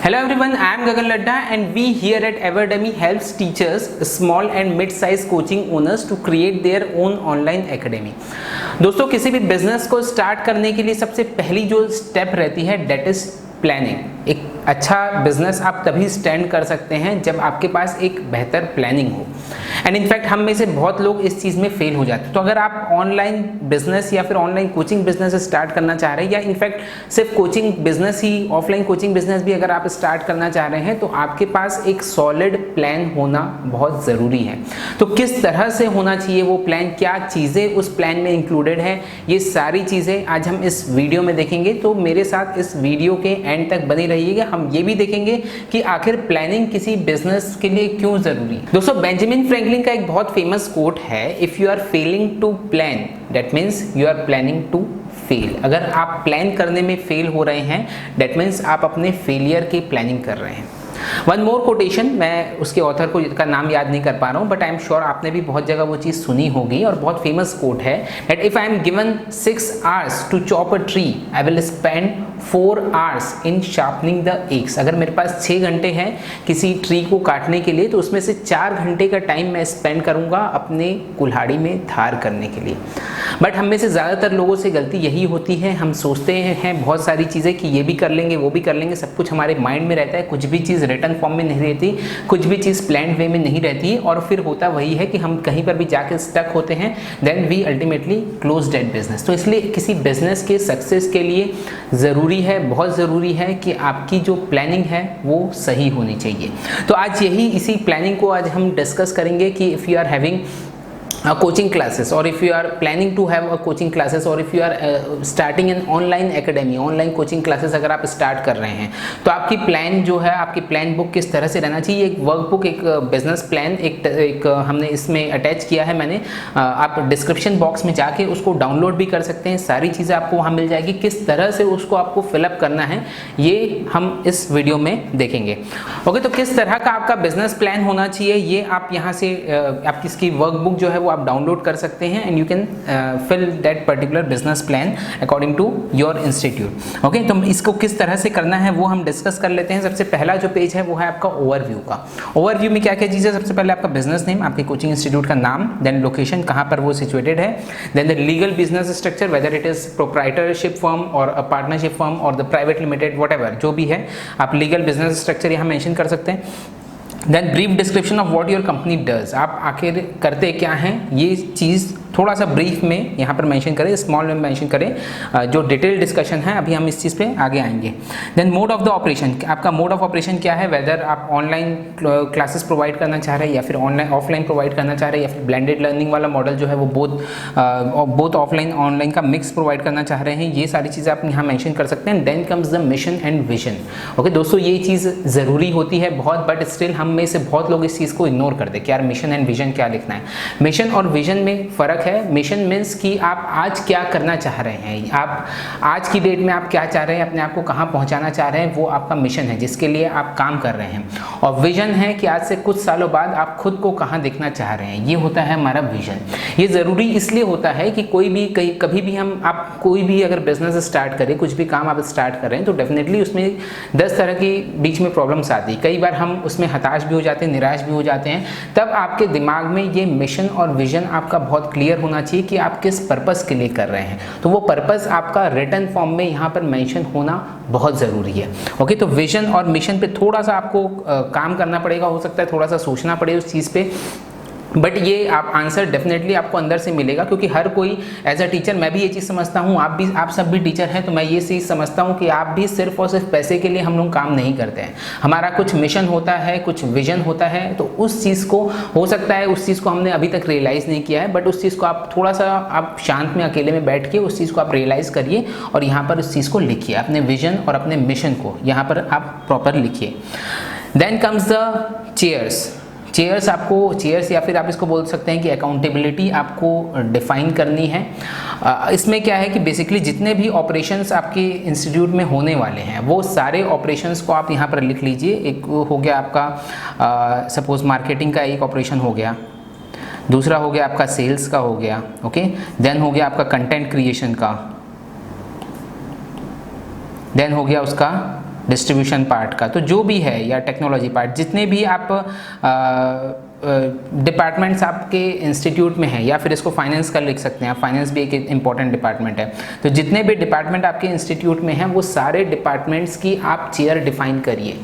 Hello everyone, I am Gagan Ladda and we here at Everdemy helps teachers, small and mid-sized coaching owners to create their own online academy। दोस्तों किसी भी business को start करने के लिए सबसे पहली जो स्टेप रहती है डेट इज प्लानिंग। एक अच्छा बिजनेस आप तभी स्टैंड कर सकते हैं जब आपके पास एक बेहतर प्लानिंग हो। एंड इनफैक्ट हम में से बहुत लोग इस चीज़ में फेल हो जाते हैं। तो अगर आप ऑनलाइन बिजनेस या फिर ऑनलाइन कोचिंग बिजनेस स्टार्ट करना चाह रहे हैं या इनफैक्ट सिर्फ कोचिंग बिजनेस ही, ऑफलाइन कोचिंग बिजनेस भी अगर आप स्टार्ट करना चाह रहे हैं तो आपके पास एक सॉलिड प्लान होना बहुत ज़रूरी है। तो किस तरह से होना चाहिए वो प्लान, क्या चीज़ें उस प्लान में इंक्लूडेड है, ये सारी चीज़ें आज हम इस वीडियो में देखेंगे। तो मेरे साथ इस वीडियो के एंड तक बने रहिएगा। हम ये भी देखेंगे कि आखिर प्लानिंग किसी बिजनेस के लिए क्यों जरूरी है। दोस्तों बेंजामिन फ्रैंकलिन का एक बहुत फेमस कोट है, if you are failing to plan that means you are planning to fail. अगर आप प्लान करने में फेल हो रहे हैं दैट मीन्स आप अपने फेलियर की प्लानिंग कर रहे हैं। वन मोर कोटेशन, मैं उसके ऑथर का नाम याद नहीं कर पा रहा हूँ बट आई एम श्योर आपने भी बहुत जगह वो चीज़ सुनी होगी और बहुत फेमस कोट है that if I am given 6 hours to chop a tree I will spend 4 hours in sharpening the axe. अगर मेरे पास 6 घंटे हैं किसी ट्री को काटने के लिए तो उसमें से 4 घंटे का टाइम मैं स्पेंड करूँगा अपने कुल्हाड़ी में धार करने के लिए। बट हम में से ज़्यादातर लोगों से गलती यही होती है, हम सोचते हैं बहुत सारी चीज़ें कि ये भी कर लेंगे वो भी कर लेंगे, सब कुछ हमारे माइंड में रहता है, कुछ भी चीज़ रिटर्न फॉर्म में नहीं रहती, कुछ भी चीज़ प्लान्ड वे में नहीं रहती है और फिर होता वही है कि हम कहीं पर भी जाके स्टक होते हैं, then we ultimately close that business. तो इसलिए किसी बिजनेस के सक्सेस के लिए ज़रूरी है, बहुत ज़रूरी है कि आपकी जो प्लानिंग है वो सही होनी चाहिए। तो आज इसी प्लानिंग को आज हम डिस्कस करेंगे कि if you are having coaching classes or if you are planning to have a coaching classes or if you are starting an online academy, online coaching classes अगर आप स्टार्ट कर रहे हैं तो आपकी प्लान जो है, आपकी प्लान बुक किस तरह से रहना चाहिए। एक वर्कबुक, एक बिजनेस प्लान एक हमने इसमें अटैच किया है मैंने, आप डिस्क्रिप्शन बॉक्स में जाके उसको डाउनलोड भी कर सकते हैं, सारी चीज़ें आपको वहाँ मिल जाएगी। किस तरह से उसको आपको फिलअप करना है ये हम इस वीडियो में देखेंगे। ओके, तो किस तरह का आपका बिजनेस प्लान होना चाहिए ये आप यहाँ से आपकी इसकी वर्कबुक जो है वो आप डाउनलोड कर सकते हैं and you can fill that particular business plan according to your institute. Okay, तो इसको किस तरह से करना है वो हम डिस्कस कर लेते हैं। सबसे पहला जो पेज है वो है आपका ओवरव्यू का। ओवरव्यू में क्या क्या चीज़ें, सबसे पहले आपका बिजनेस नेम, आपके कोचिंग इंस्टीट्यूट का नाम, देन लोकेशन कहाँ पर वो सिचुएटेड है, then the legal business structure whether it is proprietorship firm और अ पार्टनरशिप फर्म और द प्राइवेट लिमिटेड व्हाटएवर जो भी है आप लीगल बिजनेस स्ट्रक्चर यहाँ मेंशन कर सकते हैं। Then brief description of what your company does, आप आखिर करते क्या हैं ये चीज़ थोड़ा सा ब्रीफ में यहाँ पर मेंशन करें, स्मॉल में मेंशन करें। जो डिटेल डिस्कशन है अभी हम इस चीज़ पे आगे आएंगे। Then mode of the operation, आपका मोड ऑफ ऑपरेशन क्या है, वेदर आप ऑनलाइन क्लासेस प्रोवाइड करना चाह रहे हैं या फिर ऑनलाइन ऑफलाइन प्रोवाइड करना चाह रहे हैं या फिर ब्लेंडेड लर्निंग वाला मॉडल जो है वो बोथ ऑफलाइन ऑनलाइन का मिक्स प्रोवाइड करना चाह रहे हैं, ये सारी चीज़ें आप यहाँ मेंशन कर सकते हैं। Then comes the mission and vision. Okay दोस्तों, ये चीज़ ज़रूरी होती है बहुत, बट स्टिल हम में से बहुत लोग इस चीज़ को इग्नोर करते हैं कि यार मिशन एंड विजन क्या लिखना है। मिशन और विजन में फ़र्क है। मिशन मीन्स कि आप आज क्या करना चाह रहे हैं, आप आज की डेट में आप क्या चाह रहे हैं, अपने आप को कहाँ पहुँचाना चाह रहे हैं, वो आपका मिशन है जिसके लिए आप काम कर रहे हैं। और विजन है कि आज से कुछ सालों बाद आप खुद को कहाँ देखना चाह रहे हैं, ये होता है हमारा विजन। ये ज़रूरी इसलिए होता है कि कभी भी आप कोई भी अगर बिजनेस स्टार्ट करें, कुछ भी काम आप स्टार्ट कर रहे हैं तो डेफिनेटली उसमें 10 तरह की बीच में प्रॉब्लम्स आती है। कई बार हम उसमें हताश भी हो जाते हैं, निराश भी हो जाते हैं। तब आपके दिमाग में ये मिशन और विजन आपका बहुत क्लियर होना चाहिए कि आप किस पर्पस के लिए कर रहे हैं। तो वो पर्पस आपका रिटन फॉर्म में यहाँ पर मेंशन होना बहुत ज़रूरी है। ओके, तो विजन और मिशन पे थोड़ा सा आपको काम करना पड़ेगा, हो सकता है थोड़ा सा सोचना पड़े उस चीज़ पे, बट ये आप आंसर डेफिनेटली आपको अंदर से मिलेगा क्योंकि हर कोई एज अ टीचर, मैं भी ये चीज़ समझता हूँ, आप सब भी टीचर हैं तो मैं ये चीज़ समझता हूँ कि आप भी सिर्फ और सिर्फ पैसे के लिए हम लोग काम नहीं करते हैं। हमारा कुछ मिशन होता है, कुछ विजन होता है, तो उस चीज़ को हो सकता है उस चीज़ को हमने अभी तक रियलाइज़ नहीं किया है, बट उस चीज़ को आप थोड़ा सा आप शांत में अकेले में बैठ के उस चीज़ को आप रियलाइज़ करिए और यहाँ पर उस चीज़ को लिखिए, अपने विजन और अपने मिशन को यहाँ पर आप प्रॉपर लिखिए। देन कम्स द चेयर्स या फिर आप इसको बोल सकते हैं कि अकाउंटेबिलिटी आपको डिफाइन करनी है। इसमें क्या है कि बेसिकली जितने भी ऑपरेशंस आपके इंस्टीट्यूट में होने वाले हैं वो सारे ऑपरेशंस को आप यहाँ पर लिख लीजिए। एक हो गया आपका सपोज मार्केटिंग का एक ऑपरेशन हो गया, दूसरा हो गया आपका सेल्स का हो गया, ओके, देन हो गया आपका कंटेंट क्रिएशन का, देन हो गया उसका डिस्ट्रीब्यूशन पार्ट का, तो जो भी है, या टेक्नोलॉजी पार्ट, जितने भी आप डिपार्टमेंट्स आपके इंस्टीट्यूट में है, या फिर इसको फाइनेंस का लिख सकते हैं आप, फाइनेंस भी एक इंपॉर्टेंट डिपार्टमेंट है। तो जितने भी डिपार्टमेंट आपके इंस्टीट्यूट में हैं वो सारे डिपार्टमेंट्स की आप चेयर डिफाइन करिए।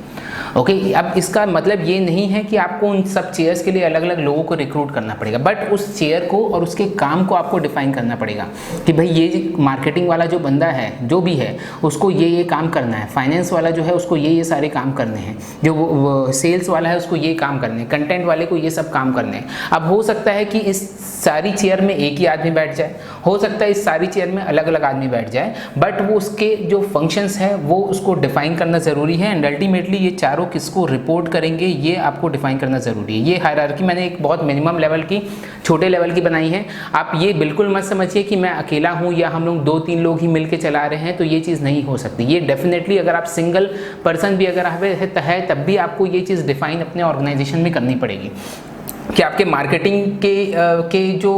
ओके, अब इसका मतलब ये नहीं है कि आपको उन सब चेयर्स के लिए अलग अलग लोगों को रिक्रूट करना पड़ेगा, बट उस चेयर को और उसके काम को आपको डिफाइन करना पड़ेगा कि भाई ये मार्केटिंग वाला जो बंदा है, जो भी है, उसको ये काम करना है, फाइनेंस वाला जो है उसको ये सारे काम करने हैं, जो वो सेल्स वाला है उसको ये काम करने हैं, कंटेंट वाले को ये सब काम करने हैं। अब हो सकता है कि इस सारी चेयर में एक ही आदमी बैठ जाए, हो सकता है इस सारी चेयर में अलग अलग आदमी बैठ जाए, बट वो उसके जो फंक्शंस है वो उसको डिफाइन करना ज़रूरी है। एंड अल्टीमेटली ये चारों किसको रिपोर्ट करेंगे ये आपको डिफाइन करना ज़रूरी है। ये हायरार्की मैंने एक बहुत मिनिमम लेवल की, छोटे लेवल की बनाई है। आप ये बिल्कुल मत समझिए कि मैं अकेला हूँ या हम लोग 2-3 लोग ही मिल के चला रहे हैं, तो ये चीज़ नहीं हो सकती। ये डेफिनेटली अगर आप सिंगल पर्सन भी अगर है तब भी आपको ये चीज़ डिफाइन अपने ऑर्गेनाइजेशन में करनी पड़ेगी कि आपके मार्केटिंग के जो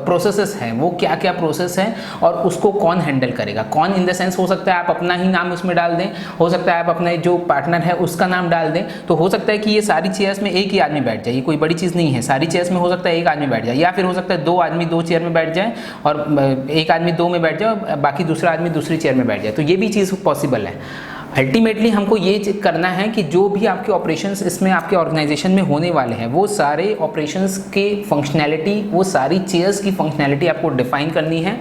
प्रोसेसेस हैं वो क्या क्या प्रोसेस हैं और उसको कौन हैंडल करेगा। कौन इन द सेंस हो सकता है आप अपना ही नाम उसमें डाल दें, हो सकता है आप अपने जो पार्टनर है उसका नाम डाल दें, तो हो सकता है कि ये सारी चेयर्स में एक ही आदमी बैठ जाए। ये कोई बड़ी चीज़ नहीं है, सारी चेयर्स में हो सकता है एक आदमी बैठ जाए, या फिर हो सकता है 2 आदमी 2 चेयर में बैठ जाए और एक आदमी 2 में बैठ जाए और बाकी दूसरा आदमी दूसरी चेयर में बैठ जाए, तो ये भी चीज़ पॉसिबल है। अल्टीमेटली हमको ये करना है कि जो भी आपके ऑपरेशंस इसमें आपके ऑर्गेनाइजेशन में होने वाले हैं वो सारे ऑपरेशंस के फंक्शनैलिटी, वो सारी चेयर्स की फंक्शनैलिटी आपको डिफाइन करनी है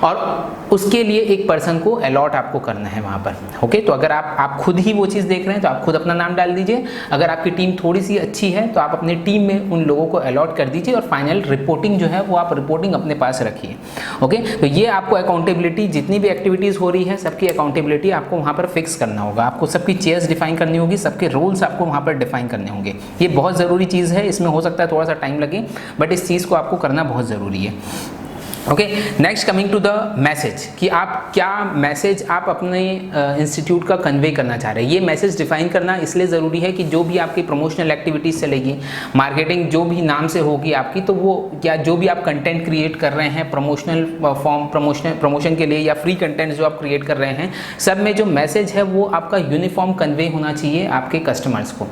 और उसके लिए एक पर्सन को अलॉट आपको करना है वहाँ पर। ओके, तो अगर आप खुद ही वो चीज़ देख रहे हैं तो आप खुद अपना नाम डाल दीजिए। अगर आपकी टीम थोड़ी सी अच्छी है तो आप अपनी टीम में उन लोगों को अलॉट कर दीजिए और फाइनल रिपोर्टिंग जो है वो आप रिपोर्टिंग अपने पास रखिए। ओके, तो ये आपको अकाउंटेबिलिटी, जितनी भी एक्टिविटीज़ हो रही है सबकी अकाउंटेबिलिटी आपको वहाँ पर फिक्स करना होगा। आपको सबकी चेयर्स डिफाइन करनी होगी, सबके रोल्स आपको वहाँ पर डिफाइन करने होंगे। ये बहुत ज़रूरी चीज़ है, इसमें हो सकता है थोड़ा सा टाइम लगे बट इस चीज़ को आपको करना बहुत ज़रूरी है। Okay, next coming to the message कि आप क्या मैसेज आप अपने इंस्टीट्यूट का कन्वे करना चाह रहे हैं। ये मैसेज डिफाइन करना इसलिए ज़रूरी है कि जो भी आपकी प्रमोशनल एक्टिविटीज़ चलेगी, मार्केटिंग जो भी नाम से होगी आपकी, तो वो क्या जो भी आप कंटेंट क्रिएट कर रहे हैं प्रमोशनल फॉर्म प्रमोशन के लिए या फ्री कंटेंट जो आप क्रिएट कर रहे हैं, सब में जो मैसेज है वो आपका यूनिफॉर्म कन्वे होना चाहिए आपके कस्टमर्स को।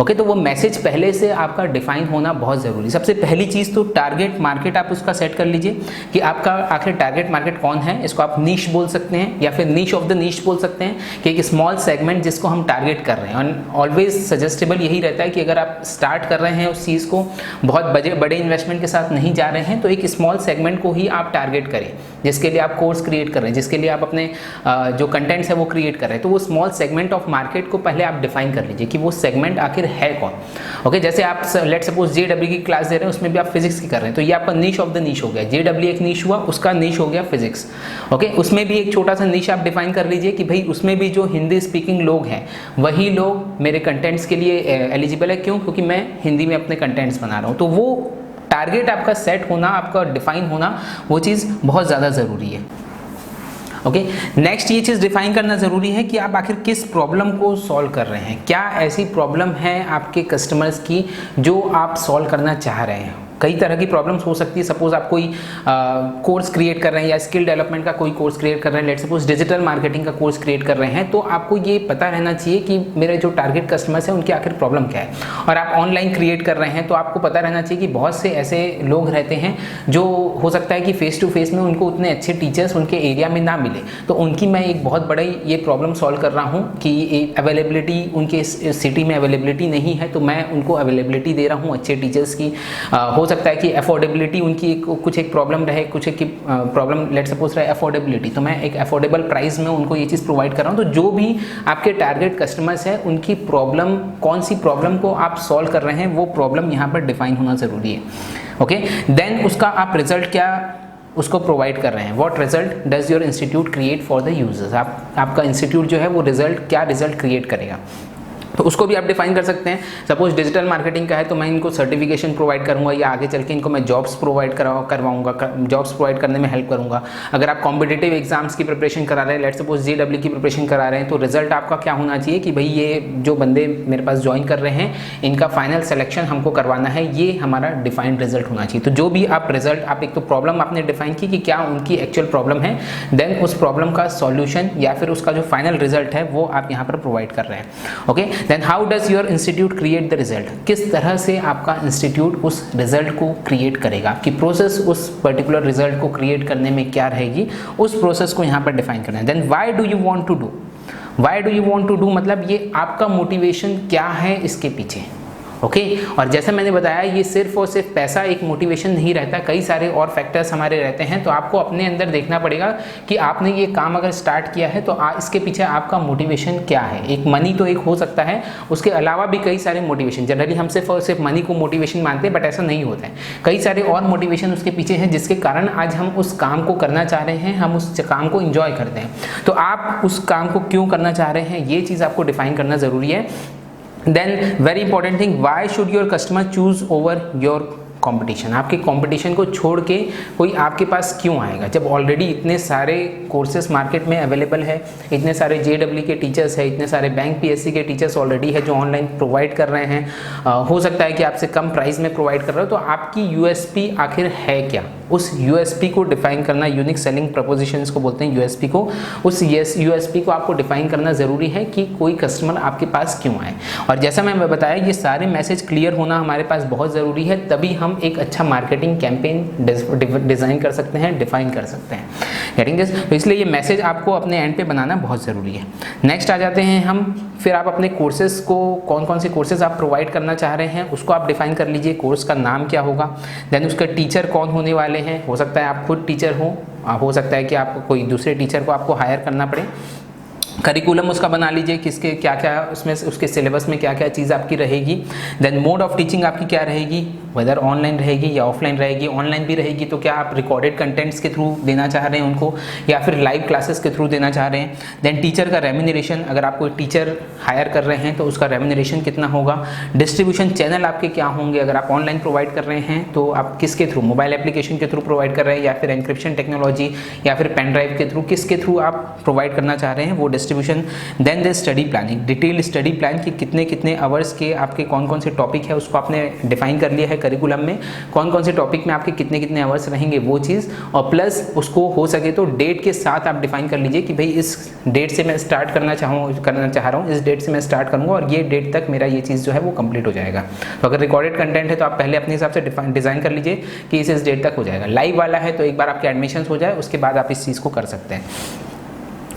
ओके, तो वो मैसेज पहले से आपका डिफाइन होना बहुत ज़रूरी। सबसे पहली चीज़ तो टारगेट मार्केट आप उसका सेट कर लीजिए कि आपका आखिर टारगेट मार्केट कौन है। इसको आप नीश बोल सकते हैं या फिर नीश ऑफ द नीश बोल सकते हैं कि एक स्मॉल सेगमेंट जिसको हम टारगेट कर रहे हैं। और ऑलवेज सजेस्टेबल यही रहता है कि अगर आप स्टार्ट कर रहे हैं उस चीज़ को, बहुत बड़े इन्वेस्टमेंट के साथ नहीं जा रहे हैं, तो एक स्मॉल सेगमेंट को ही आप टारगेट करें जिसके लिए आप कोर्स क्रिएट कर रहे हैं, जिसके लिए आप अपने जो कंटेंट्स है वो क्रिएट कर रहे हैं। तो वो स्मॉल सेगमेंट ऑफ मार्केट को पहले आप डिफाइन कर लीजिए कि वो सेगमेंट आखिर है कौन। ओके, जैसे आप लेट सपोज JEE की क्लास दे रहे हैं, उसमें भी आप फिजिक्स की कर रहे हैं, तो ये आपका नीश ऑफ द नीश हो गया। JEE एक नीश हुआ, उसका नीश हो गया फिजिक्स। ओके, उसमें भी एक छोटा सा नीश आप डिफाइन कर लीजिए कि भाई उसमें भी जो हिंदी स्पीकिंग लोग हैं वही लोग मेरे कंटेंट्स के लिए एलिजिबल है। क्यों? क्योंकि मैं हिंदी में अपने कंटेंट्स बना रहा हूँ। तो वो टारगेट आपका सेट होना, आपका डिफाइन होना, वो चीज़ बहुत ज़्यादा ज़रूरी है। ओके, नेक्स्ट ये चीज़ डिफाइन करना ज़रूरी है कि आप आखिर किस प्रॉब्लम को सॉल्व कर रहे हैं। क्या ऐसी प्रॉब्लम है आपके कस्टमर्स की जो आप सॉल्व करना चाह रहे हैं। कई तरह की प्रॉब्लम्स हो सकती है। सपोज आप कोई कोर्स क्रिएट कर रहे हैं या स्किल डेवलपमेंट का कोई कोर्स क्रिएट कर रहे हैं, लेट सपोज डिजिटल मार्केटिंग का कोर्स क्रिएट कर रहे हैं, तो आपको ये पता रहना चाहिए कि मेरे जो टारगेट कस्टमर्स हैं उनकी आखिर प्रॉब्लम क्या है। और आप ऑनलाइन क्रिएट कर रहे हैं तो आपको पता रहना चाहिए कि बहुत से ऐसे लोग रहते हैं जो हो सकता है कि फेस टू फेस में उनको उतने अच्छे टीचर्स उनके एरिया में ना मिले, तो उनकी मैं एक बहुत बड़ी ये प्रॉब्लम सॉल्व कर रहा हूँ कि अवेलेबिलिटी उनके सिटी में अवेलेबिलिटी नहीं है, तो मैं उनको अवेलेबिलिटी दे रहा हूँ अच्छे टीचर्स की। हो सकता है कि अफोर्डेबिलिटी उनकी कुछ एक प्रॉब्लम रहे, कुछ एक प्रॉब्लम लेट सपोज रहे अफोर्डेबिलिटी, तो मैं एक अफोर्डेबल प्राइस में उनको ये चीज़ प्रोवाइड कर रहा हूँ। तो जो भी आपके टारगेट कस्टमर्स हैं उनकी प्रॉब्लम, कौन सी प्रॉब्लम को आप सॉल्व कर रहे हैं, वो प्रॉब्लम यहाँ पर डिफाइन होना ज़रूरी है। ओके, देन उसका आप रिजल्ट क्या उसको प्रोवाइड कर रहे हैं। What result does your institute create for the users. आपका इंस्टीट्यूट जो है वो क्या रिजल्ट क्रिएट करेगा। तो उसको भी आप डिफाइन कर सकते हैं। सपोज डिजिटल मार्केटिंग का है तो मैं इनको सर्टिफिकेशन प्रोवाइड करूंगा या आगे चल के इनको मैं जॉब्स प्रोवाइड करवाऊंगा, जॉब्स प्रोवाइड करने में हेल्प करूंगा। अगर आप कॉम्पिटिटिव एग्जाम्स की प्रिपरेशन करा रहे हैं, लेट्स सपोज JEE की प्रिपरेशन करा रहे हैं, तो रिजल्ट आपका क्या होना चाहिए कि भाई ये जो बंदे मेरे पास ज्वाइन कर रहे हैं इनका फाइनल सिलेक्शन हमको करवाना है, ये हमारा डिफाइंड रिजल्ट होना चाहिए। तो जो भी आप रिजल्ट, आप एक तो प्रॉब्लम आपने डिफाइन की कि क्या उनकी एक्चुअल प्रॉब्लम है, देन उस प्रॉब्लम का सॉल्यूशन या फिर उसका जो फाइनल रिजल्ट है वो आप यहाँ पर प्रोवाइड कर रहे हैं। Okay, then how does your institute create the result, किस तरह से आपका इंस्टीट्यूट उस रिजल्ट को क्रिएट करेगा, आपकी प्रोसेस उस पर्टिकुलर रिजल्ट को क्रिएट करने में क्या रहेगी, उस प्रोसेस को यहाँ पर डिफाइन करना है। Then why do you want to do, why do you want to do मतलब ये आपका मोटिवेशन क्या है इसके पीछे। ओके, और जैसे मैंने बताया ये सिर्फ और सिर्फ पैसा एक मोटिवेशन नहीं रहता, कई सारे और फैक्टर्स हमारे रहते हैं। तो आपको अपने अंदर देखना पड़ेगा कि आपने ये काम अगर स्टार्ट किया है तो इसके पीछे आपका मोटिवेशन क्या है। एक मनी तो एक हो सकता है, उसके अलावा भी कई सारे मोटिवेशन, जनरली हम सिर्फ और सिर्फ मनी को मोटिवेशन मानते हैं, बट ऐसा नहीं होता है। कई सारे और मोटिवेशन उसके पीछे हैं जिसके कारण आज हम उस काम को करना चाह रहे हैं, हम उस काम को इंजॉय करते हैं। तो आप उस काम को क्यों करना चाह रहे हैं ये चीज़ आपको डिफाइन करना ज़रूरी है। Then very important thing, why should your customer choose over your competition, आपके कंपटीशन को छोड़ के कोई आपके पास क्यों आएगा जब ऑलरेडी इतने सारे कोर्सेज मार्केट में अवेलेबल है, इतने सारे JEE के टीचर्स है, इतने सारे बैंक PSC के टीचर्स ऑलरेडी है जो ऑनलाइन प्रोवाइड कर रहे हैं। हो सकता है कि आपसे कम प्राइस में प्रोवाइड कर रहे हो, तो आपकी USP आखिर है क्या, उस USP को डिफाइन करना, यूनिक सेलिंग प्रपोजिशंस को बोलते हैं USP को, उस USP को आपको डिफाइन करना ज़रूरी है कि कोई कस्टमर आपके पास क्यों आए। और जैसा मैं बताया ये सारे मैसेज क्लियर होना हमारे पास बहुत ज़रूरी है, तभी हम एक अच्छा मार्केटिंग कैंपेन डिज़ाइन कर सकते हैं, डिफाइन कर सकते हैं। Getting this? तो इसलिए ये मैसेज आपको अपने एंड पे बनाना बहुत ज़रूरी है। नेक्स्ट आ जाते हैं हम, फिर आप अपने कोर्सेज को, कौन कौन से कोर्सेज आप प्रोवाइड करना चाह रहे हैं उसको आप डिफाइन कर लीजिए, कोर्स का नाम क्या होगा, देन उसका टीचर कौन होने वाले हैं। हो सकता है आप खुद टीचर हो सकता है कि आप कोई दूसरे टीचर को आपको हायर करना पड़े। करिकुलम उसका बना लीजिए, किसके क्या क्या उसमें, उसके सिलेबस में क्या क्या चीज़ आपकी रहेगी। देन मोड ऑफ टीचिंग आपकी क्या रहेगी, वेदर ऑनलाइन रहेगी या ऑफलाइन रहेगी। ऑनलाइन भी रहेगी तो क्या आप रिकॉर्डेड कंटेंट्स के थ्रू देना चाह रहे हैं उनको, या फिर लाइव क्लासेस के थ्रू देना चाह रहे हैं। देन टीचर का रेम्यूनरेशन, अगर आप कोई टीचर हायर कर रहे हैं तो उसका रेम्यूनरेशन कितना होगा। डिस्ट्रीब्यूशन चैनल आपके क्या होंगे, अगर आप ऑनलाइन प्रोवाइड कर रहे हैं तो आप किसके थ्रू, मोबाइल एप्लीकेशन के थ्रू प्रोवाइड कर रहे हैं या फिर एनक्रिप्शन टेक्नोलॉजी या फिर पेन ड्राइव के थ्रू, किसके थ्रू आप प्रोवाइड करना चाह रहे हैं वो distribution. Then the study planning, detail study plan कि कितने कितने आवर्स के आपके कौन कौन से टॉपिक है उसको आपने डिफाइन कर लिया है करिकुलम में, कौन कौन से टॉपिक में आपके कितने कितने आवर्स रहेंगे वो चीज़। और प्लस उसको हो सके तो डेट के साथ आप डिफाइन कर लीजिए कि भाई इस डेट से मैं स्टार्ट करना चाह रहा हूँ, इस डेट से मैं स्टार्ट करूँगा और ये डेट तक मेरा ये चीज़ जो है वो कंप्लीट हो जाएगा। तो अगर रिकॉर्डेड कंटेंट है तो आप पहले अपने हिसाब से डिज़ाइन कर लीजिए कि इस डेट तक हो जाएगा। लाइव वाला है तो एक बार आपके एडमिशन हो जाए उसके बाद आप इस चीज़ को कर सकते हैं।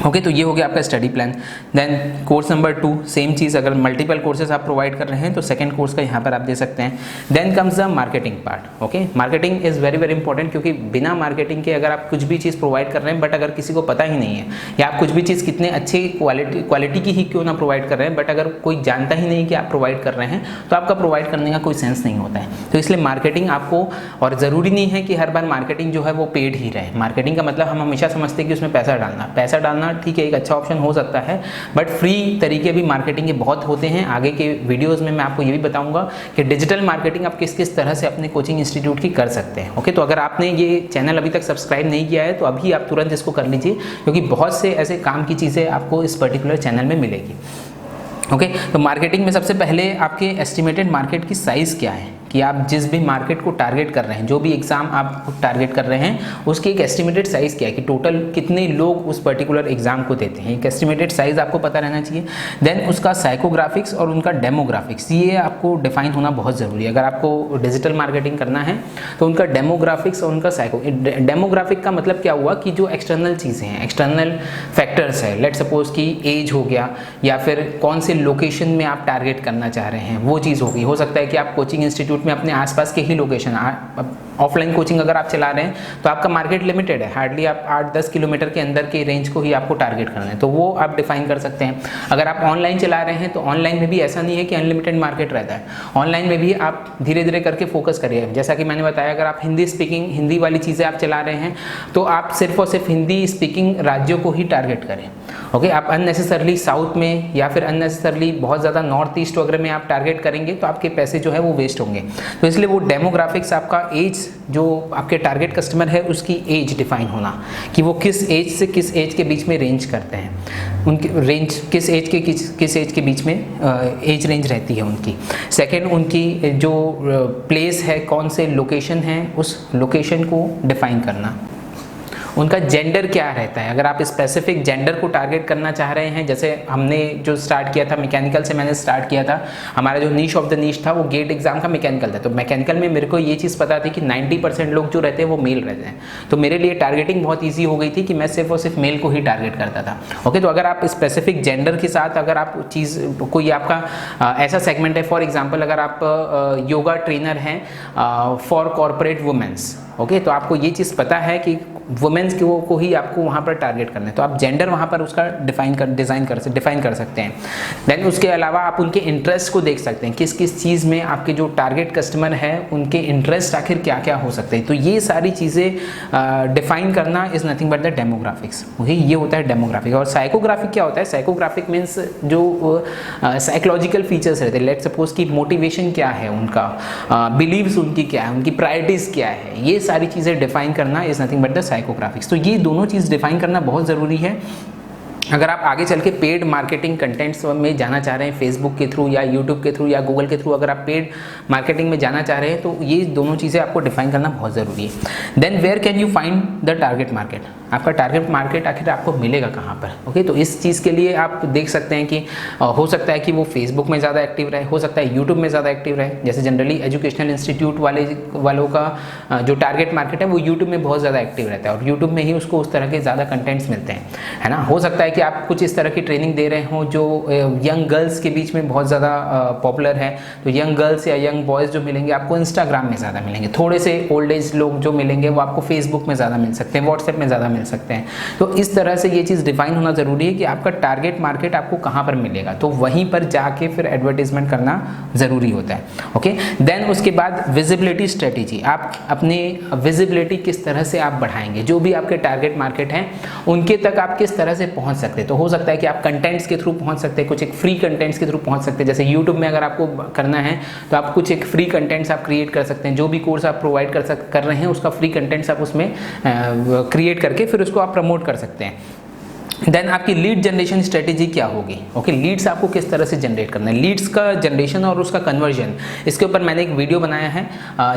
ओके, तो ये हो गया आपका study plan. Then course number 2 same चीज़, अगर मल्टीपल कोर्सेज आप प्रोवाइड कर रहे हैं तो सेकंड कोर्स का यहाँ पर आप दे सकते हैं। Then comes the marketing part. Okay, marketing is very very important, क्योंकि बिना मार्केटिंग के अगर आप कुछ भी चीज़ प्रोवाइड कर रहे हैं बट अगर किसी को पता ही नहीं है, या आप कुछ भी चीज़ कितने अच्छे क्वालिटी की ही क्यों ना प्रोवाइड कर रहे हैं, बट अगर कोई जानता ही नहीं कि आप प्रोवाइड कर रहे हैं तो आपका प्रोवाइड करने का कोई सेंस नहीं होता है। तो इसलिए मार्केटिंग आपको, और ज़रूरी नहीं है कि हर बार मार्केटिंग जो है वो पेड ही रहे। मार्केटिंग का मतलब हम हमेशा समझते हैं कि उसमें पैसा डालना ठीक है, एक अच्छा ऑप्शन हो सकता है, बट फ्री तरीके भी मार्केटिंग के बहुत होते हैं। आगे के वीडियोस में मैं आपको ये भी बताऊंगा कि डिजिटल मार्केटिंग आप किस किस तरह से अपने कोचिंग इंस्टीट्यूट की कर सकते हैं। ओके, तो अगर आपने ये चैनल अभी तक सब्सक्राइब नहीं किया है तो अभी आप तुरंत इसको कर लीजिए, क्योंकि बहुत से ऐसे काम की चीज़ें आपको इस पर्टिकुलर चैनल में मिलेगी। ओके, तो मार्केटिंग में सबसे पहले आपके एस्टिमेटेड मार्केट की साइज़ क्या है, कि आप जिस भी मार्केट को टारगेट कर रहे हैं, जो भी एग्ज़ाम आप टारगेट कर रहे हैं उसकी एक एस्टिमेटेड साइज़ क्या है, कि टोटल कितने लोग उस पर्टिकुलर एग्ज़ाम को देते हैं, एक एस्टिमेटेड साइज़ आपको पता रहना चाहिए। देन उसका साइकोग्राफिक्स और उनका डेमोग्राफिक्स, ये आपको डिफाइन होना बहुत ज़रूरी है। अगर आपको डिजिटल मार्केटिंग करना है तो उनका डेमोग्राफिक्स और उनका डेमोग्राफिक का मतलब क्या हुआ कि जो एक्सटर्नल चीज़ें हैं, एक्सटर्नल फैक्टर्स है, लेट सपोज कि एज हो गया या फिर कौन से लोकेशन में आप टारगेट करना चाह रहे हैं वो चीज़ होगी। हो सकता है कि आप कोचिंग इंस्टीट्यूट में अपने आसपास के ही लोकेशन, ऑफलाइन कोचिंग अगर आप चला रहे हैं तो आपका मार्केट लिमिटेड है, हार्डली आप 8-10 किलोमीटर के अंदर के रेंज को ही आपको टारगेट करना है, तो वो आप डिफाइन कर सकते हैं। अगर आप ऑनलाइन चला रहे हैं तो ऑनलाइन में भी ऐसा नहीं है कि अनलिमिटेड मार्केट रहता है, ऑनलाइन में भी आप धीरे धीरे करके फोकस करिए। जैसा कि मैंने बताया, अगर आप हिंदी स्पीकिंग, हिंदी वाली चीज़ें आप चला रहे हैं तो आप सिर्फ और सिर्फ हिंदी स्पीकिंग राज्यों को ही टारगेट करें। ओके, आप अननेसेसरली साउथ में या फिर अननेसेसरली बहुत ज़्यादा नॉर्थ ईस्ट वगैरह में आप टारगेट करेंगे तो आपके पैसे जो है वो वेस्ट होंगे। तो इसलिए वो डेमोग्राफिक्स, आपका एज, जो आपके टारगेट कस्टमर है उसकी एज डिफाइन होना कि वो किस एज से किस एज के बीच में रेंज करते हैं, उनकी रेंज किस एज के बीच में एज रेंज रहती है उनकी। सेकंड, उनकी जो प्लेस है, कौन से लोकेशन है, उस लोकेशन को डिफाइन करना। उनका जेंडर क्या रहता है, अगर आप स्पेसिफिक जेंडर को टारगेट करना चाह रहे हैं, जैसे हमने जो स्टार्ट किया था मैकेनिकल से, मैंने स्टार्ट किया था, हमारा जो नीश ऑफ द नीश था वो गेट एग्जाम का मैकेनिकल था। तो मैकेनिकल में मेरे को ये चीज़ पता थी कि 90% लोग जो रहते हैं वो मेल रहते हैं, तो मेरे लिए टारगेटिंग बहुत ईजी हो गई थी कि मैं सिर्फ और सिर्फ मेल को ही टारगेट करता था। ओके, तो अगर आप स्पेसिफिक जेंडर के साथ अगर आप चीज़, कोई आपका ऐसा सेगमेंट है, फॉर एग्जाम्पल अगर आप योगा ट्रेनर हैं फॉर कॉर्पोरेट वुमेंस, ओके, तो आपको ये चीज़ पता है कि वुमेन्स को ही आपको वहाँ पर टारगेट करना है, तो आप जेंडर वहाँ पर उसका डिफाइन कर सकते हैं। देन उसके अलावा आप उनके इंटरेस्ट को देख सकते हैं, किस किस चीज़ में आपके जो टारगेट कस्टमर है उनके इंटरेस्ट आखिर क्या क्या हो सकते हैं। तो ये सारी चीज़ें डिफाइन करना is nothing but the demographics. Okay, ये होता है डेमोग्राफिक। और साइकोग्राफिक क्या होता है? साइकोग्राफिक मीन्स जो साइकोलॉजिकल फीचर्स रहते हैं, लेट सपोज की मोटिवेशन क्या है उनका, बिलीव्स उनकी क्या है, उनकी प्रायोरिटीज़ क्या है, ये सारी चीज़ें डिफाइन करना is nothing but the psychographics. तो ये दोनों चीज़ डिफाइन करना बहुत ज़रूरी है। अगर आप आगे चल के पेड मार्केटिंग कंटेंट्स में जाना चाह रहे हैं, फेसबुक के थ्रू या यूट्यूब के थ्रू या गूगल के थ्रू, अगर आप पेड मार्केटिंग में जाना चाह रहे हैं तो ये दोनों चीज़ें आपको डिफाइन करना बहुत ज़रूरी है। Then where can you find the target market, आपका टारगेट मार्केट आखिर आपको मिलेगा कहाँ पर? ओके, तो इस चीज़ के लिए आप देख सकते हैं कि हो सकता है कि वो फेसबुक में ज़्यादा एक्टिव रहे, हो सकता है यूट्यूब में ज़्यादा एक्टिव रहे। जैसे जनरली एजुकेशनल इंस्टीट्यूट वालों का जो टारगेट मार्केट है वो यूट्यूब में बहुत ज़्यादा एक्टिव रहता है और यूट्यूब में ही उसको उस तरह के ज़्यादा कंटेंट्स मिलते हैं, है ना। हो सकता है कि आप कुछ इस तरह की ट्रेनिंग दे रहे हो जो यंग गर्ल्स के बीच में बहुत ज़्यादा पॉपुलर है, तो यंग गर्ल्स या यंग बॉयज़ जो मिलेंगे आपको इंस्टाग्राम में ज़्यादा मिलेंगे। थोड़े से ओल्ड एज लोग जो मिलेंगे वो आपको फेसबुक में ज़्यादा मिल सकते हैं, व्हाट्सएप में ज़्यादा मिल सकते हैं। तो इस तरह से ये चीज़ डिफाइन होना ज़रूरी है कि आपका टारगेट मार्केट आपको कहाँ पर मिलेगा, तो वहीं पर जाके फिर एडवर्टीजमेंट करना ज़रूरी होता है। ओके, देन उसके बाद विजिबिलिटी स्ट्रेटेजी, आप अपनी विजिबिलिटी किस तरह से आप बढ़ाएंगे, जो भी आपके टारगेट मार्केट हैं उनके तक आप किस तरह से पहुँच सकते हैं। तो हो सकता है कि आप कंटेंट्स के थ्रू पहुँच सकते हैं, कुछ एक फ्री कंटेंट्स के थ्रू पहुँच सकते हैं। जैसे यूट्यूब में अगर आपको करना है तो आप कुछ एक फ्री कंटेंट्स आप क्रिएट कर सकते हैं, जो भी कोर्स आप प्रोवाइड कर रहे हैं उसका फ्री कंटेंट्स आप उसमें क्रिएट करके फिर उसको आप प्रमोट कर सकते हैं। देन आपकी लीड जनरेशन स्ट्रेटेजी क्या होगी? ओके, लीड्स आपको किस तरह से जनरेट करना है, लीड्स का जनरेशन और उसका कन्वर्जन, इसके ऊपर मैंने एक वीडियो बनाया है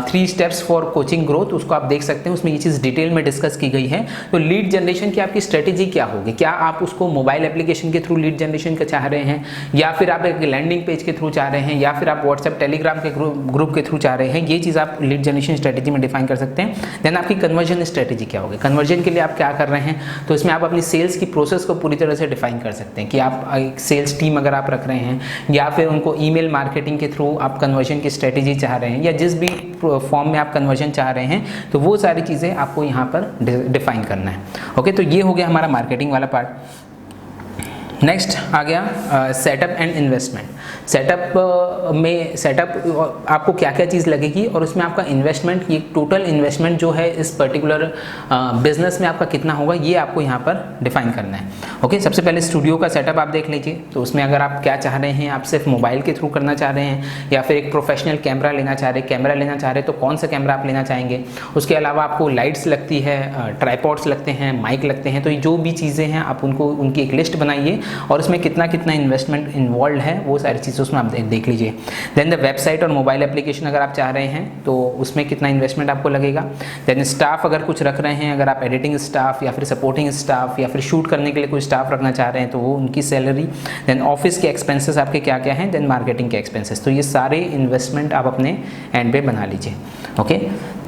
3 स्टेप्स फॉर कोचिंग ग्रोथ, उसको आप देख सकते हैं, उसमें ये चीज़ डिटेल में डिस्कस की गई है। तो लीड जनरेशन की आपकी स्ट्रेटेजी क्या होगी? क्या आप उसको मोबाइल एप्लीकेशन के थ्रू लीड जनरेशन का चाह रहे हैं, या फिर आप एक लैंडिंग पेज के थ्रू चाह रहे हैं, या फिर आप व्हाट्सएप टेलीग्राम के ग्रुप के थ्रू चाह रहे हैं? ये चीज़ आप लीड जनरेशन स्ट्रेटेजी में डिफाइन कर सकते हैं। देन आपकी कन्वर्जन स्ट्रेटेजी क्या होगी? कन्वर्जन के लिए आप क्या कर रहे हैं? तो इसमें आप अपनी सेल्स की प्रोसेस को पूरी तरह से डिफाइन कर सकते हैं कि आप एक सेल्स टीम अगर आप रख रहे हैं, या फिर उनको ईमेल मार्केटिंग के थ्रू आप कन्वर्जन की स्ट्रेटेजी चाह रहे हैं, या जिस भी फॉर्म में आप कन्वर्जन चाह रहे हैं, तो वो सारी चीज़ें आपको यहाँ पर डिफाइन करना है। ओके, तो ये हो गया हमारा मार्केटिंग वाला पार्ट। नेक्स्ट आ गया सेटअप एंड इन्वेस्टमेंट। सेटअप आपको क्या क्या चीज़ लगेगी और उसमें आपका इन्वेस्टमेंट, ये टोटल इन्वेस्टमेंट जो है इस पर्टिकुलर बिजनेस में आपका कितना होगा, ये आपको यहाँ पर डिफाइन करना है। ओके, सबसे पहले स्टूडियो का सेटअप आप देख लीजिए। तो उसमें अगर आप क्या चाह रहे हैं, आप सिर्फ मोबाइल के थ्रू करना चाह रहे हैं या फिर एक प्रोफेशनल कैमरा लेना चाह रहे हैं, तो कौन सा कैमरा आप लेना चाहेंगे। उसके अलावा आपको लाइट्स लगती है, ट्राइपॉड्स लगते हैं, माइक लगते हैं, तो जो भी चीज़ें हैं आप उनकी एक लिस्ट बनाइए और उसमें कितना कितना इन्वेस्टमेंट इन्वॉल्व है वो सारी चीज़ें उसमें आप देख लीजिए। देन द वेबसाइट और मोबाइल एप्लीकेशन अगर आप चाह रहे हैं तो उसमें कितना इन्वेस्टमेंट आपको लगेगा। देन स्टाफ अगर कुछ रख रहे हैं, अगर आप एडिटिंग स्टाफ या फिर सपोर्टिंग स्टाफ या फिर शूट करने के लिए कोई स्टाफ रखना चाह रहे हैं तो वो उनकी सैलरी। देन ऑफिस के एक्सपेंसेस आपके क्या क्या हैं, देन मार्केटिंग के एक्सपेंसेस। तो ये सारे इन्वेस्टमेंट आप अपने एंड पे बना लीजिए। ओके,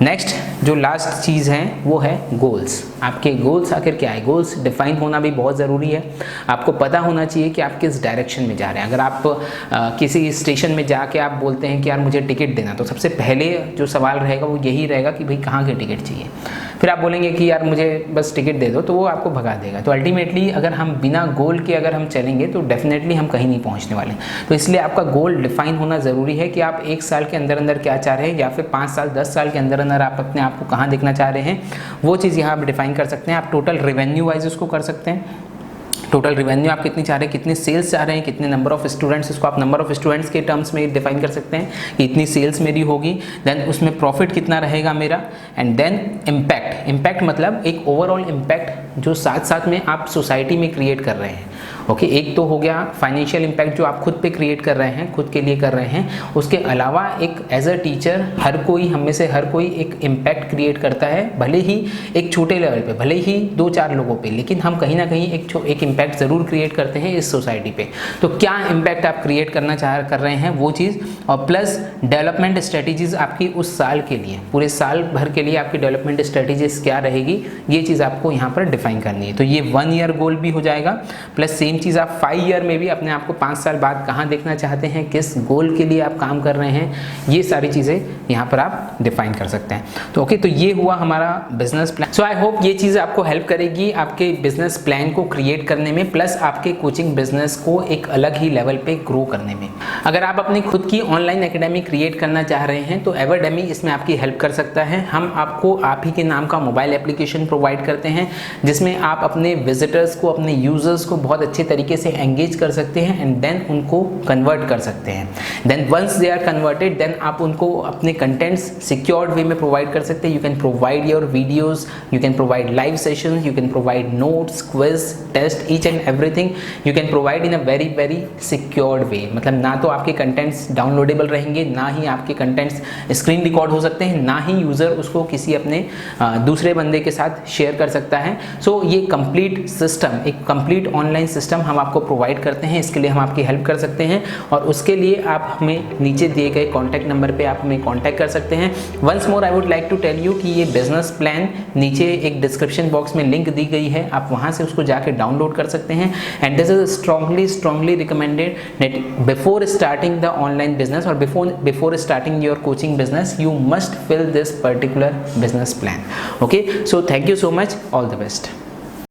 नेक्स्ट जो लास्ट चीज़ है वो है गोल्स। आपके गोल्स आखिर क्या है? गोल्स डिफाइन होना भी बहुत ज़रूरी है। आपको पता पता होना चाहिए कि आप किस डायरेक्शन में जा रहे हैं। अगर आप किसी स्टेशन में जाके आप बोलते हैं कि यार मुझे टिकट देना, तो सबसे पहले जो सवाल रहेगा वो यही रहेगा कि भाई कहाँ की टिकट चाहिए। फिर आप बोलेंगे कि यार मुझे बस टिकट दे दो, तो वो आपको भगा देगा। तो अल्टीमेटली अगर हम बिना गोल के अगर हम चलेंगे तो डेफिनेटली हम कहीं नहीं पहुंचने वाले। तो इसलिए आपका गोल डिफाइन होना ज़रूरी है कि आप 1 साल के अंदर अंदर क्या चाह रहे हैं, या फिर 5 साल 10 साल के अंदर अंदर आप अपने आप को कहाँ देखना चाह रहे हैं, वो चीज़ यहाँ आप डिफाइन कर सकते हैं। आप टोटल रेवेन्यू वाइज उसको कर सकते हैं। टोटल रेवेन्यू आप कितनी चाह रहे हैं, कितने सेल्स चाह रहे हैं, कितने नंबर ऑफ स्टूडेंट्स, इसको आप नंबर ऑफ स्टूडेंट्स के टर्म्स में डिफाइन कर सकते हैं कि इतनी सेल्स मेरी होगी, देन उसमें प्रॉफिट कितना रहेगा मेरा, एंड देन इम्पैक्ट। इम्पैक्ट मतलब एक ओवरऑल इम्पैक्ट जो साथ साथ में आप सोसाइटी में क्रिएट कर रहे हैं। ओके, एक तो हो गया फाइनेंशियल इम्पैक्ट जो आप खुद पे क्रिएट कर रहे हैं, खुद के लिए कर रहे हैं। उसके अलावा एक एज अ टीचर हर कोई, हम में से हर कोई एक इम्पैक्ट क्रिएट करता है, भले ही एक छोटे लेवल पे, भले ही 2-4 लोगों पे, लेकिन हम कहीं ना कहीं एक इम्पैक्ट ज़रूर क्रिएट करते हैं इस सोसाइटी पे। तो क्या इम्पैक्ट आप क्रिएट करना कर रहे हैं वो चीज़, और प्लस डेवलपमेंट स्ट्रेटेजीज आपकी उस साल के लिए, पूरे साल भर के लिए आपकी डेवलपमेंट स्ट्रेटेजीज क्या रहेगी, ये चीज़ आपको यहाँ पर डिफाइन करनी है। तो ये 1 ईयर गोल भी हो जाएगा, प्लस सेम चीज़ आप 5 ईयर में भी अपने आप को 5 साल बाद कहाँ देखना चाहते हैं, किस गोल के लिए आप काम कर रहे हैं, ये सारी चीज़ें यहाँ पर आप डिफाइन कर सकते हैं। तो ओके, तो ये हुआ हमारा business plan. So I hope ये चीज़ आपको हेल्प करेगी आपके बिजनेस प्लान को क्रिएट करने में, प्लस आपके कोचिंग बिजनेस को एक अलग ही लेवल पे ग्रो करने में। अगर आप अपनी खुद की ऑनलाइन एकेडमी क्रिएट करना चाह रहे हैं तो एवर्डेमी इसमें आपकी हेल्प कर सकता है। हम आपको आप ही के नाम का मोबाइल एप्लीकेशन प्रोवाइड करते हैं, जिसमें आप अपने विजिटर्स को, अपने यूजर्स को बहुत अच्छे तरीके से एंगेज कर सकते हैं, एंड देन उनको कन्वर्ट कर सकते हैं। Then once they are converted, then आप उनको अपने कंटेंट्स सिक्योर्ड वे में प्रोवाइड कर सकते हैं। You can provide your videos, you can provide live sessions, you can provide notes, quiz, test, each and everything you can provide in a very very secured way. मतलब ना तो आपके contents downloadable रहेंगे, ना ही आपके कंटेंट्स स्क्रीन रिकॉर्ड हो सकते हैं, ना ही यूज़र उसको किसी अपने दूसरे बंदे के साथ शेयर कर सकता है। सो ये कंप्लीट सिस्टम, एक कंप्लीट ऑनलाइन सिस्टम हम आपको प्रोवाइड करते हैं। इसके लिए हम आपकी हेल्प कर सकते हैं, और उसके लिए आप हमें नीचे दिए गए कॉन्टैक्ट नंबर पे आप हमें कॉन्टैक्ट कर सकते हैं। Once more I would like to tell you कि ये बिजनेस प्लान नीचे एक डिस्क्रिप्शन बॉक्स में लिंक दी गई है, आप वहाँ से उसको जाके डाउनलोड कर सकते हैं। And this is strongly recommended that before starting the online business or before starting your coaching business, you must fill this particular business plan. Okay, so thank you so much, all the best.